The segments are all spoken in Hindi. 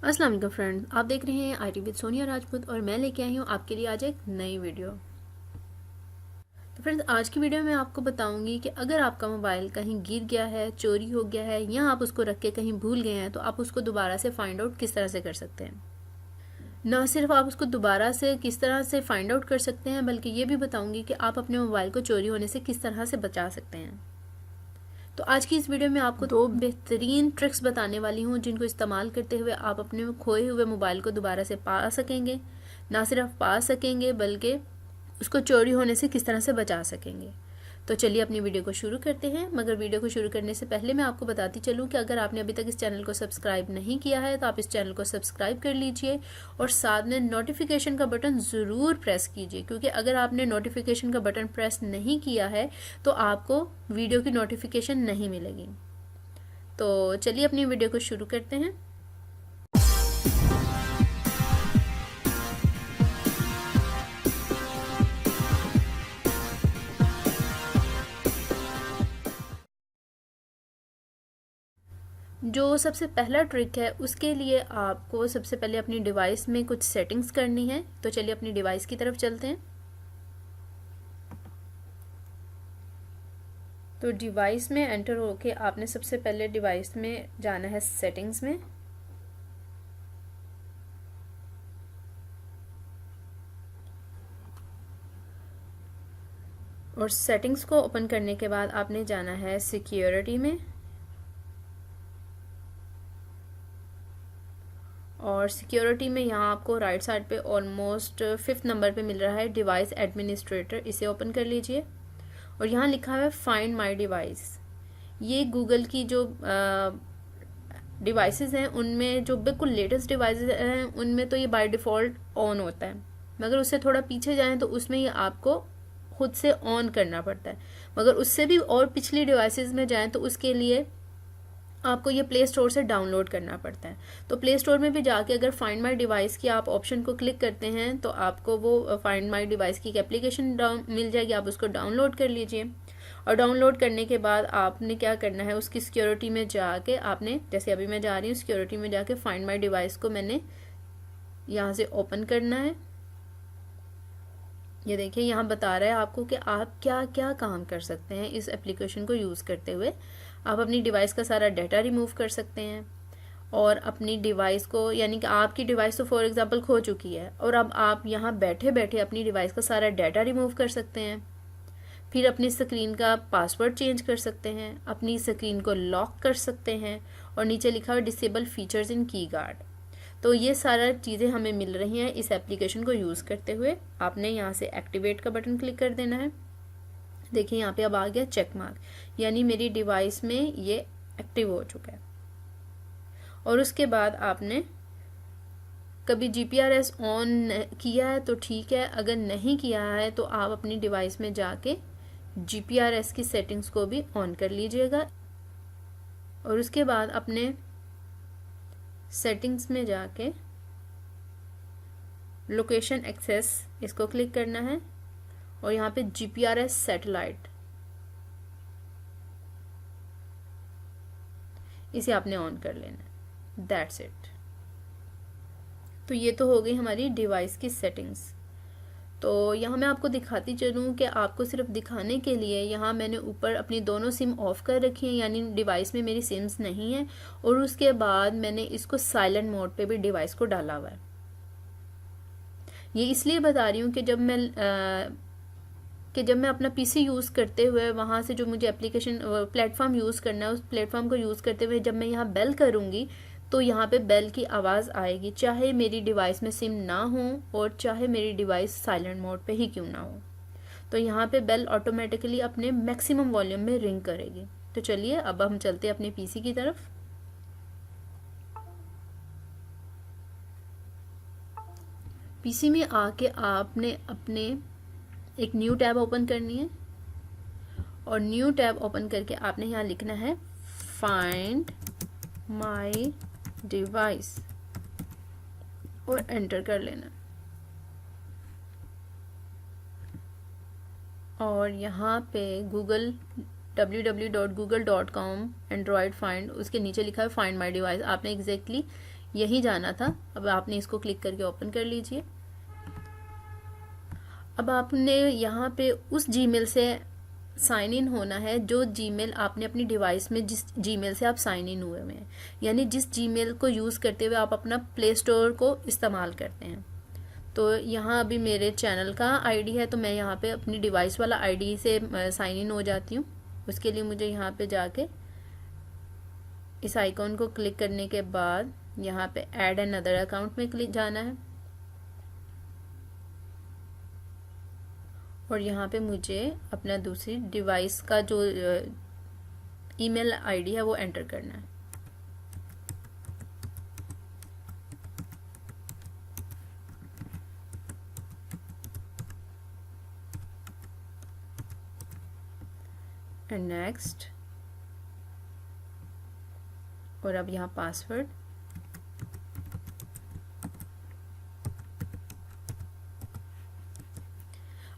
अस्सलाम वालेकुम फ्रेंड्स, आप देख रहे हैं IT विद सोनिया राजपूत और मैं लेके आई हूँ आपके लिए आज एक नई वीडियो। तो फ्रेंड्स, आज की वीडियो में आपको बताऊंगी कि अगर आपका मोबाइल कहीं गिर गया है, चोरी हो गया है या आप उसको रख के कहीं भूल गए हैं तो आप उसको दोबारा से फाइंड आउट किस तरह से कर सकते हैं। ना सिर्फ आप उसको दोबारा से किस तरह से फाइंड आउट कर सकते हैं, बल्कि ये भी बताऊंगी कि आप अपने मोबाइल को चोरी होने से किस तरह से बचा सकते हैं। तो आज की इस वीडियो में आपको दो बेहतरीन ट्रिक्स बताने वाली हूँ जिनको इस्तेमाल करते हुए आप अपने खोए हुए मोबाइल को दोबारा से पा सकेंगे। ना सिर्फ पा सकेंगे बल्कि उसको चोरी होने से किस तरह से बचा सकेंगे। तो चलिए अपनी वीडियो को शुरू करते हैं। मगर वीडियो को शुरू करने से पहले मैं आपको बताती चलूँ कि अगर आपने अभी तक इस चैनल को सब्सक्राइब नहीं किया है तो आप इस चैनल को सब्सक्राइब कर लीजिए और साथ में नोटिफिकेशन का बटन ज़रूर प्रेस कीजिए, क्योंकि अगर आपने नोटिफिकेशन का बटन प्रेस नहीं किया है तो आपको वीडियो की नोटिफिकेशन नहीं मिलेगी। तो चलिए अपनी वीडियो को शुरू करते हैं। जो सबसे पहला ट्रिक है उसके लिए आपको सबसे पहले अपनी डिवाइस में कुछ सेटिंग्स करनी है। तो चलिए अपनी डिवाइस की तरफ चलते हैं। तो डिवाइस में एंटर होके आपने सबसे पहले डिवाइस में जाना है सेटिंग्स में। और सेटिंग्स को ओपन करने के बाद आपने जाना है सिक्योरिटी में। और सिक्योरिटी में यहाँ आपको राइट साइड पे ऑलमोस्ट 5th नंबर पे मिल रहा है डिवाइस एडमिनिस्ट्रेटर, इसे ओपन कर लीजिए। और यहाँ लिखा है फाइंड माय डिवाइस। ये गूगल की जो डिवाइसेस हैं उनमें जो बिल्कुल लेटेस्ट डिवाइसेस हैं उनमें तो ये बाय डिफ़ॉल्ट ऑन होता है, मगर उससे थोड़ा पीछे जाएं तो उसमें ये आपको खुद से ऑन करना पड़ता है। मगर उससे भी और पिछली डिवाइसेस में जाएं तो उसके लिए आपको ये प्ले स्टोर से डाउनलोड करना पड़ता है। तो प्ले स्टोर में भी जाके अगर फाइंड माय डिवाइस की आप ऑप्शन को क्लिक करते हैं तो आपको वो फाइंड माय डिवाइस की एक एप्लीकेशन मिल जाएगी, आप उसको डाउनलोड कर लीजिए। और डाउनलोड करने के बाद आपने क्या करना है, उसकी सिक्योरिटी में जाके आपने, जैसे अभी मैं जा रही हूँ सिक्योरिटी में जाके फाइंड माय डिवाइस को मैंने यहाँ से ओपन करना है। ये देखिए यहाँ बता रहा है आपको कि आप क्या क्या काम कर सकते हैं इस एप्लीकेशन को यूज़ करते हुए। आप अपनी डिवाइस का सारा डाटा रिमूव कर सकते हैं और अपनी डिवाइस को, यानी कि आपकी डिवाइस तो फॉर एग्जांपल खो चुकी है और अब आप यहाँ बैठे बैठे अपनी डिवाइस का सारा डाटा रिमूव कर सकते हैं। फिर अपनी स्क्रीन का पासवर्ड चेंज कर सकते हैं, अपनी स्क्रीन को लॉक कर सकते हैं और नीचे लिखा हुआ डिसेबल फीचर्स इन की गार्ड। तो ये सारा चीज़ें हमें मिल रही हैं इस एप्लीकेशन को यूज़ करते हुए। आपने यहाँ से एक्टिवेट का बटन क्लिक कर देना है। देखिए यहाँ पे अब आ गया चेक मार्क, यानी मेरी डिवाइस में ये एक्टिव हो चुका है। और उसके बाद आपने कभी GPRS ऑन किया है तो ठीक है, अगर नहीं किया है तो आप अपनी डिवाइस में जाके GPRS की सेटिंग्स को भी ऑन कर लीजिएगा। और उसके बाद अपने सेटिंग्स में जाके लोकेशन एक्सेस इसको क्लिक करना है और यहाँ पे GPRS सैटेलाइट इसे आपने ऑन कर लेना है। That's it. तो ये तो हो गई हमारी डिवाइस की सेटिंग्स। तो यहाँ मैं आपको दिखाती चलूँ कि आपको सिर्फ दिखाने के लिए यहाँ मैंने ऊपर अपनी दोनों सिम ऑफ कर रखी हैं, यानी डिवाइस में मेरी सिम्स नहीं है। और उसके बाद मैंने इसको साइलेंट मोड पे भी डिवाइस को डाला हुआ है। ये इसलिए बता रही हूँ कि जब मैं अपना PC यूज़ करते हुए वहाँ से जो मुझे एप्लीकेशन प्लेटफॉर्म यूज़ करना है उस प्लेटफॉर्म को यूज़ करते हुए जब मैं यहाँ बेल करूँगी तो यहाँ पे बेल की आवाज़ आएगी, चाहे मेरी डिवाइस में सिम ना हो और चाहे मेरी डिवाइस साइलेंट मोड पे ही क्यों ना हो। तो यहाँ पे बेल ऑटोमेटिकली अपने मैक्सिमम वॉल्यूम में रिंग करेगी। तो चलिए अब हम चलते हैं अपने PC की तरफ। PC में आके आपने अपने एक न्यू टैब ओपन करनी है और न्यू टैब ओपन करके आपने यहाँ लिखना है फाइंड माय डिवाइस और एंटर कर लेना। और यहाँ पे गूगल www.google.com एंड्रॉयड फाइंड, उसके नीचे लिखा है फाइंड माय डिवाइस। आपने एग्जैक्टली यहीं जाना था। अब आपने इसको क्लिक करके ओपन कर लीजिए। अब आपने यहाँ पे उस जीमेल से साइन इन होना है जो जीमेल आपने अपनी डिवाइस में, जिस जीमेल से आप साइन इन हुए हैं, यानी जिस जीमेल को यूज़ करते हुए आप अपना प्ले स्टोर को इस्तेमाल करते हैं। तो यहाँ अभी मेरे चैनल का आईडी है, तो मैं यहाँ पे अपनी डिवाइस वाला आईडी से साइन इन हो जाती हूँ। उसके लिए मुझे यहाँ पे जाके इस आइकॉन को क्लिक करने के बाद यहाँ पे ऐड अनदर अकाउंट में क्लिक जाना है और यहाँ पे मुझे अपना दूसरी डिवाइस का जो ईमेल आईडी है वो एंटर करना है। एंड नेक्स्ट, और अब यहाँ पासवर्ड।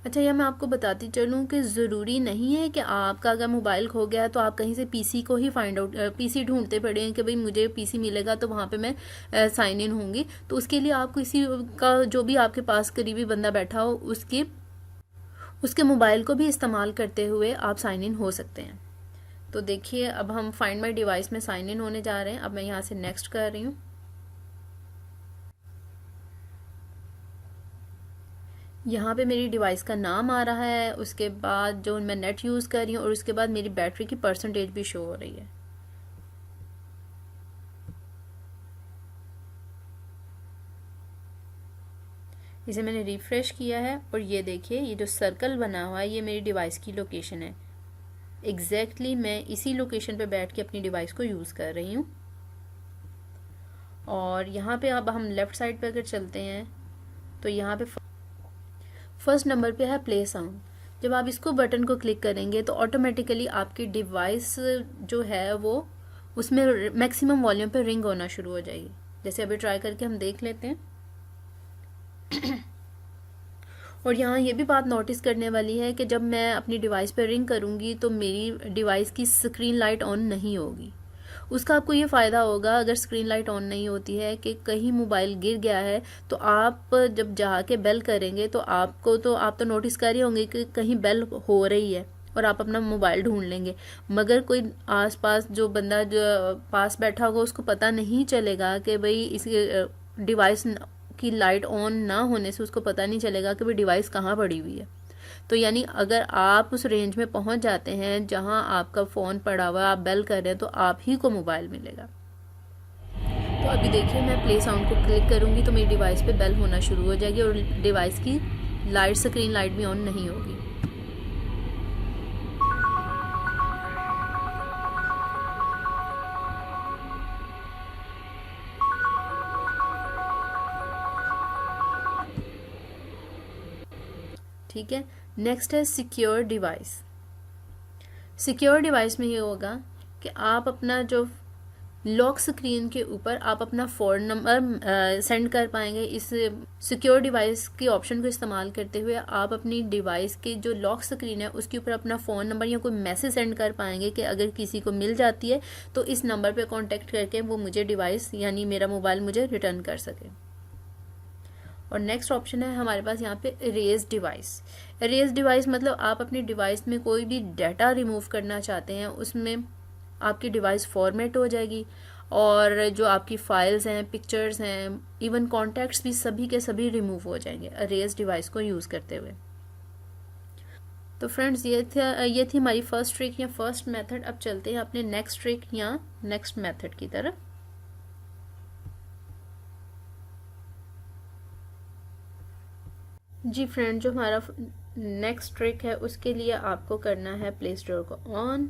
अच्छा, यह मैं आपको बताती चलूँ कि ज़रूरी नहीं है कि आपका अगर मोबाइल खो गया तो आप कहीं से पीसी को ही फाइंड आउट, पीसी ढूंढते पड़े हैं कि भाई मुझे पीसी मिलेगा तो वहाँ पे मैं साइन इन होंगी। तो उसके लिए आप किसी का, जो भी आपके पास करीबी बंदा बैठा हो, उसके मोबाइल को भी इस्तेमाल करते हुए आप साइन इन हो सकते हैं। तो देखिए, अब हम फाइंड माई डिवाइस में साइन इन होने जा रहे हैं। अब मैं यहाँ से नेक्स्ट कर रही हूँ। यहाँ पे मेरी डिवाइस का नाम आ रहा है, उसके बाद जो मैं नेट यूज़ कर रही हूँ, और उसके बाद मेरी बैटरी की परसेंटेज भी शो हो रही है। इसे मैंने रिफ्रेश किया है और ये देखिए, ये जो सर्कल बना हुआ है ये मेरी डिवाइस की लोकेशन है। एग्जैक्टली मैं इसी लोकेशन पे बैठ के अपनी डिवाइस को यूज़ कर रही हूँ। और यहाँ पे अब हम लेफ़्ट साइड पे अगर चलते हैं तो यहाँ पे फर्स्ट नंबर पे है प्ले साउंड। जब आप इसको बटन को क्लिक करेंगे तो ऑटोमेटिकली आपकी डिवाइस जो है वो उसमें मैक्सिमम वॉल्यूम पे रिंग होना शुरू हो जाएगी। जैसे अभी ट्राई करके हम देख लेते हैं। और यहाँ ये भी बात नोटिस करने वाली है कि जब मैं अपनी डिवाइस पे रिंग करूँगी तो मेरी डिवाइस की स्क्रीन लाइट ऑन नहीं होगी। उसका आपको ये फ़ायदा होगा अगर स्क्रीन लाइट ऑन नहीं होती है कि कहीं मोबाइल गिर गया है तो आप जब जाके बेल करेंगे तो आप तो नोटिस कर ही होंगे कि कहीं बेल हो रही है और आप अपना मोबाइल ढूंढ लेंगे। मगर कोई आसपास जो बंदा जो पास बैठा होगा उसको पता नहीं चलेगा कि भाई इस डिवाइस की लाइट ऑन ना होने से उसको पता नहीं चलेगा कि भाई डिवाइस कहाँ पड़ी हुई है। तो यानी अगर आप उस रेंज में पहुंच जाते हैं जहां आपका फ़ोन पड़ा हुआ है, आप बेल कर रहे हैं, तो आप ही को मोबाइल मिलेगा। तो अभी देखिए, मैं प्ले साउंड को क्लिक करूंगी तो मेरी डिवाइस पे बेल होना शुरू हो जाएगी और डिवाइस की लाइट, स्क्रीन लाइट भी ऑन नहीं होगी। ठीक है, नेक्स्ट है सिक्योर डिवाइस। सिक्योर डिवाइस में ये होगा कि आप अपना जो लॉक स्क्रीन के ऊपर आप अपना फ़ोन नंबर सेंड कर पाएंगे। इस सिक्योर डिवाइस की ऑप्शन को इस्तेमाल करते हुए आप अपनी डिवाइस की जो लॉक स्क्रीन है उसके ऊपर अपना फ़ोन नंबर या कोई मैसेज सेंड कर पाएंगे कि अगर किसी को मिल जाती है तो इस नंबर पे कांटेक्ट करके वो मुझे डिवाइस यानी मेरा मोबाइल मुझे रिटर्न कर सके। और नेक्स्ट ऑप्शन है हमारे पास यहाँ पे इरेज डिवाइस। इरेज डिवाइस मतलब आप अपनी डिवाइस में कोई भी डाटा रिमूव करना चाहते हैं, उसमें आपकी डिवाइस फॉर्मेट हो जाएगी और जो आपकी फाइल्स हैं, पिक्चर्स हैं, इवन कॉन्टैक्ट्स भी सभी के सभी रिमूव हो जाएंगे इरेज डिवाइस को यूज़ करते हुए। तो फ्रेंड्स, ये थी हमारी फर्स्ट ट्रिक या फर्स्ट मेथड। अब चलते हैं अपने नेक्स्ट ट्रिक या नेक्स्ट मेथड की तरफ। जी फ्रेंड, जो हमारा नेक्स्ट ट्रिक है उसके लिए आपको करना है प्ले स्टोर को ऑन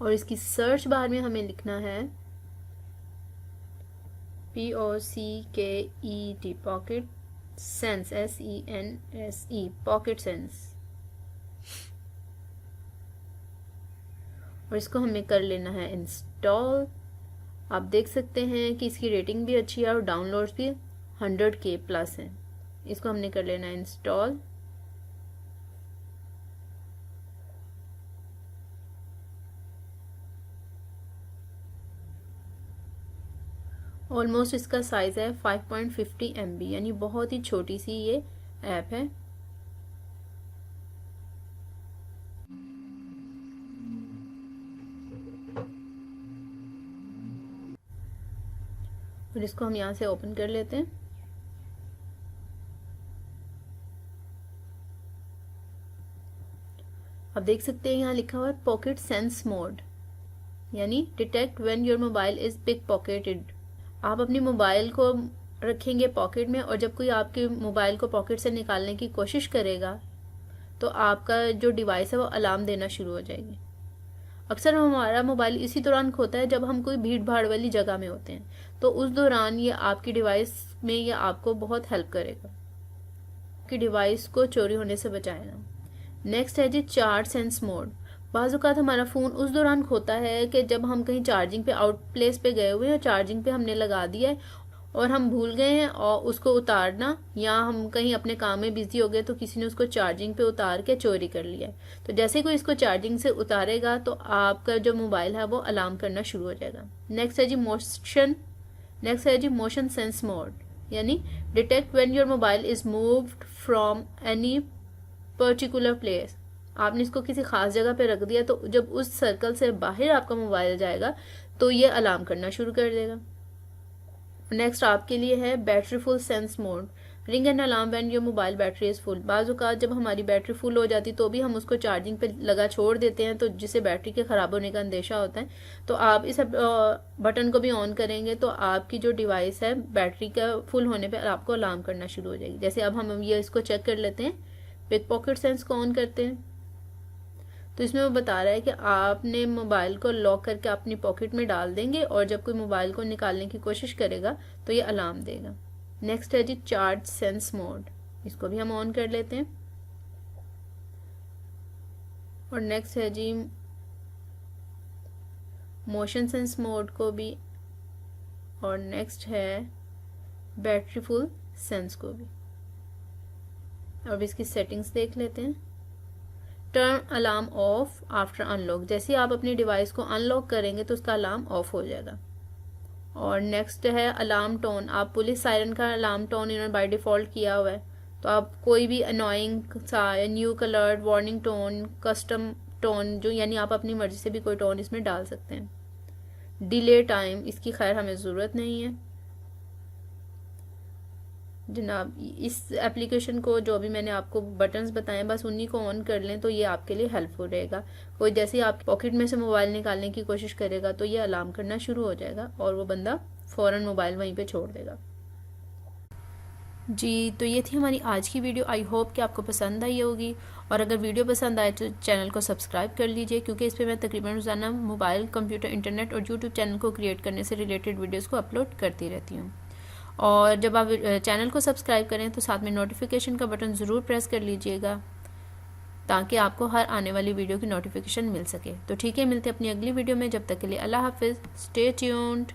और इसकी सर्च बार में हमें लिखना है POCKET pocket sense SENSE pocket sense, और इसको हमें कर लेना है इंस्टॉल। आप देख सकते हैं कि इसकी रेटिंग भी अच्छी है और डाउनलोड्स भी 100K प्लस हैं। इसको हमने कर लेना है इंस्टॉल। ऑलमोस्ट इसका साइज़ है 5.50 MB, यानी बहुत ही छोटी सी ये ऐप है। और इसको हम यहाँ से ओपन कर लेते हैं। आप देख सकते हैं यहाँ लिखा हुआ है पॉकेट सेंस मोड, यानी detect when your mobile is pickpocketed. आप अपनी मोबाइल को रखेंगे पॉकेट में और जब कोई आपके मोबाइल को पॉकेट से निकालने की कोशिश करेगा तो आपका जो डिवाइस है वो अलार्म देना शुरू हो जाएगी। अक्सर हमारा मोबाइल इसी दौरान खोता है जब हम कोई भीड़ भाड़ वाली जगह में होते हैं, तो उस दौरान ये आपकी डिवाइस में ये आपको बहुत हेल्प करेगा, आपकी डिवाइस को चोरी होने से बचाएगा। नेक्स्ट है जी चार्ज सेंस मोड। बाज़ औक़ात हमारा फ़ोन उस दौरान खोता है कि जब हम कहीं चार्जिंग पे आउट प्लेस पे गए हुए हैं, चार्जिंग पे हमने लगा दिया है और हम भूल गए हैं और उसको उतारना, या हम कहीं अपने काम में बिजी हो गए तो किसी ने उसको चार्जिंग पे उतार के चोरी कर लिया है। तो जैसे कोई इसको चार्जिंग से उतारेगा तो आपका जो मोबाइल है वो अलार्म करना शुरू हो जाएगा। नेक्स्ट है जी मोशन सेंस मोड, यानी detect when your mobile is moved from any particular place. आपने इसको किसी खास जगह पे रख दिया तो जब उस सर्कल से बाहर आपका मोबाइल जाएगा तो ये अलार्म करना शुरू कर देगा। नेक्स्ट आपके लिए है battery full sense mode. Ring an alarm when your mobile battery is full. बाज़ औक़ात जब हमारी बैटरी फुल हो जाती तो भी हम उसको चार्जिंग पे लगा छोड़ देते हैं, तो जिससे बैटरी के ख़राब होने का अंदेशा होता है। तो आप इस बटन को भी ऑन करेंगे तो आपकी जो डिवाइस है बैटरी का फुल होने पर आपको अलार्म करना शुरू हो जाएगी। जैसे अब हम ये इसको चेक कर लेते हैं, पिक पॉकेट सेंस को ऑन करते हैं तो इसमें वो बता रहा है कि आपने मोबाइल को लॉक करके अपनी पॉकेट में डाल देंगे और जब कोई मोबाइल को निकालने की कोशिश करेगा तो ये अलार्म देगा। नेक्स्ट है जी चार्ज सेंस मोड, इसको भी हम ऑन कर लेते हैं। और नेक्स्ट है जी मोशन सेंस मोड को भी, और नेक्स्ट है बैटरी फुल सेंस को भी। अब इसकी सेटिंग्स देख लेते हैं। Turn alarm off after unlock, जैसे ही आप अपनी डिवाइस को अनलॉक करेंगे तो उसका अलार्म ऑफ हो जाएगा। और नेक्स्ट है अलार्म टोन। आप पुलिस सायरन का अलार्म टोन इन्होंने बाय डिफ़ॉल्ट किया हुआ है, तो आप कोई भी अनोइंग सा new coloured warning tone, custom tone, जो यानी आप अपनी मर्जी से भी कोई टोन इसमें डाल सकते हैं। डिले टाइम, इसकी खैर हमें ज़रूरत नहीं है जनाब। इस एप्लीकेशन को जो भी मैंने आपको बटन्स बताए बस उन्हीं को ऑन कर लें तो ये आपके लिए हेल्पफुल रहेगा। कोई जैसे ही आप पॉकेट में से मोबाइल निकालने की कोशिश करेगा तो ये अलार्म करना शुरू हो जाएगा और वो बंदा फ़ौरन मोबाइल वहीं पे छोड़ देगा। जी, तो ये थी हमारी आज की वीडियो। आई होप कि आपको पसंद आई होगी, और अगर वीडियो पसंद आए तो चैनल को सब्सक्राइब कर लीजिए, क्योंकि इस पर मैं तकरीबन रोज़ाना मोबाइल, कंप्यूटर, इंटरनेट और यूट्यूब चैनल को क्रिएट करने से रिलेटेड वीडियोज़ को अपलोड करती रहती हूँ। और जब आप चैनल को सब्सक्राइब करें तो साथ में नोटिफिकेशन का बटन ज़रूर प्रेस कर लीजिएगा ताकि आपको हर आने वाली वीडियो की नोटिफिकेशन मिल सके। तो ठीक है, मिलते हैं अपनी अगली वीडियो में। जब तक के लिए अल्लाह हाफिज़, स्टे ट्यून्ड।